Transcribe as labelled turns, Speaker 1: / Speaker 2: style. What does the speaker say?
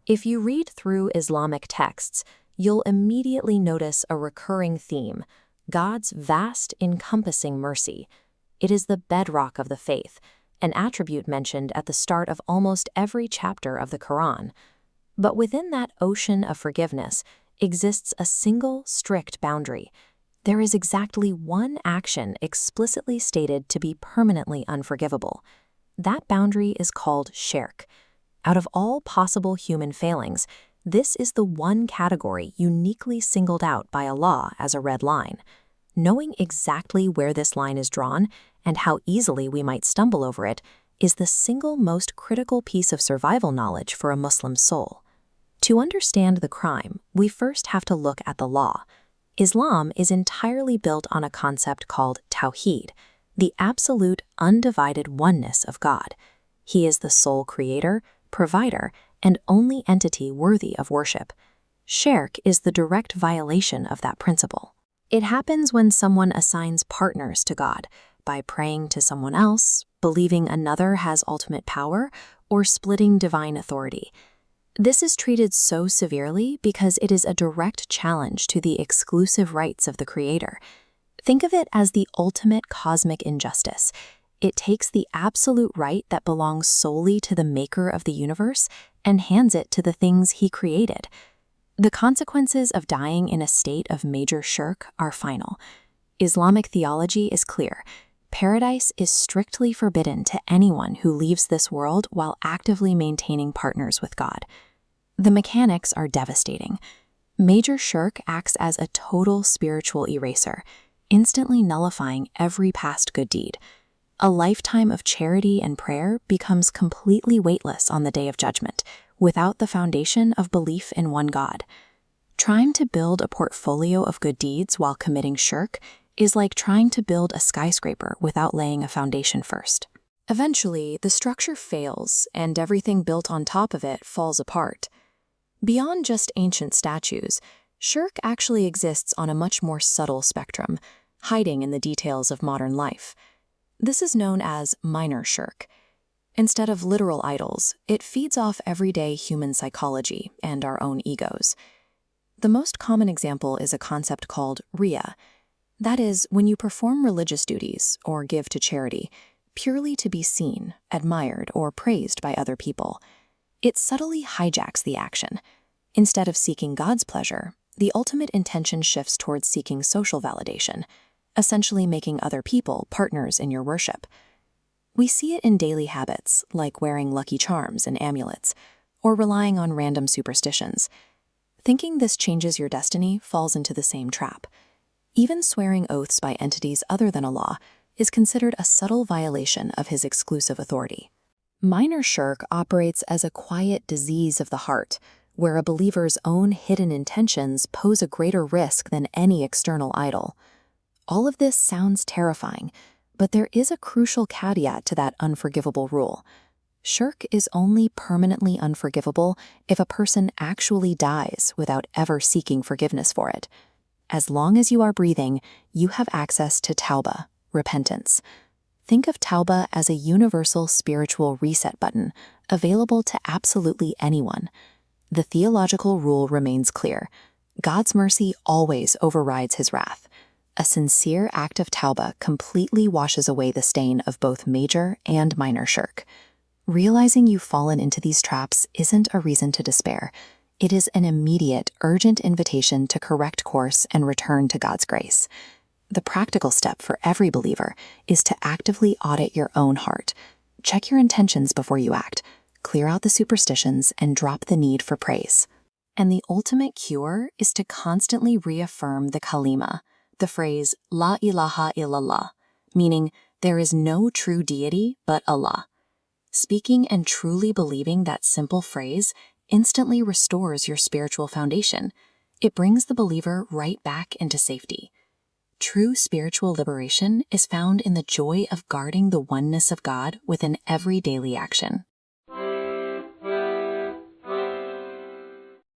Speaker 1: If you read through Islamic texts, you'll immediately notice a recurring theme: God's vast, encompassing mercy. It is the bedrock of the faith, an attribute mentioned at the start of almost every chapter of the Quran. But within that ocean of forgiveness exists a single, strict boundary. There is exactly one action explicitly stated to be permanently unforgivable. That boundary is called shirk. Out of all possible human failings, this is the one category uniquely singled out by Allah as a red line. Knowing exactly where this line is drawn and how easily we might stumble over it is the single most critical piece of survival knowledge for a Muslim soul. To understand the crime, we first have to look at the law. Islam is entirely built on a concept called Tawheed, the absolute, undivided oneness of God. He is the sole creator, provider, and only entity worthy of worship. Shirk is the direct violation of that principle. It happens when someone assigns partners to God by praying to someone else, believing another has ultimate power, or splitting divine authority. This is treated so severely because it is a direct challenge to the exclusive rights of the Creator. Think of it as the ultimate cosmic injustice. It takes the absolute right that belongs solely to the Maker of the universe and hands it to the things He created. The consequences of dying in a state of major shirk are final. Islamic theology is clear. Paradise is strictly forbidden to anyone who leaves this world while actively maintaining partners with God. The mechanics are devastating. Major shirk acts as a total spiritual eraser, instantly nullifying every past good deed. A lifetime of charity and prayer becomes completely weightless on the Day of Judgment, without the foundation of belief in one God. Trying to build a portfolio of good deeds while committing shirk is like trying to build a skyscraper without laying a foundation first. Eventually, the structure fails, and everything built on top of it falls apart. Beyond just ancient statues, shirk actually exists on a much more subtle spectrum, hiding in the details of modern life. This is known as minor shirk. Instead of literal idols, it feeds off everyday human psychology and our own egos. The most common example is a concept called riya. That is, when you perform religious duties or give to charity, purely to be seen, admired, or praised by other people. It subtly hijacks the action. Instead of seeking God's pleasure, the ultimate intention shifts towards seeking social validation, essentially making other people partners in your worship. We see it in daily habits, like wearing lucky charms and amulets, or relying on random superstitions. Thinking this changes your destiny falls into the same trap. Even swearing oaths by entities other than Allah is considered a subtle violation of His exclusive authority. Minor shirk operates as a quiet disease of the heart, where a believer's own hidden intentions pose a greater risk than any external idol. All of this sounds terrifying, but there is a crucial caveat to that unforgivable rule. Shirk is only permanently unforgivable if a person actually dies without ever seeking forgiveness for it. As long as you are breathing, you have access to tawbah, repentance. Think of tawbah as a universal spiritual reset button, available to absolutely anyone. The theological rule remains clear. God's mercy always overrides His wrath. A sincere act of tawbah completely washes away the stain of both major and minor shirk. Realizing you've fallen into these traps isn't a reason to despair. It is an immediate, urgent invitation to correct course and return to God's grace. The practical step for every believer is to actively audit your own heart. Check your intentions before you act, clear out the superstitions, and drop the need for praise. And the ultimate cure is to constantly reaffirm the kalima, the phrase La ilaha illallah, meaning there is no true deity but Allah. Speaking and truly believing that simple phrase instantly restores your spiritual foundation. It brings the believer right back into safety. True spiritual liberation is found in the joy of guarding the oneness of God within every daily action.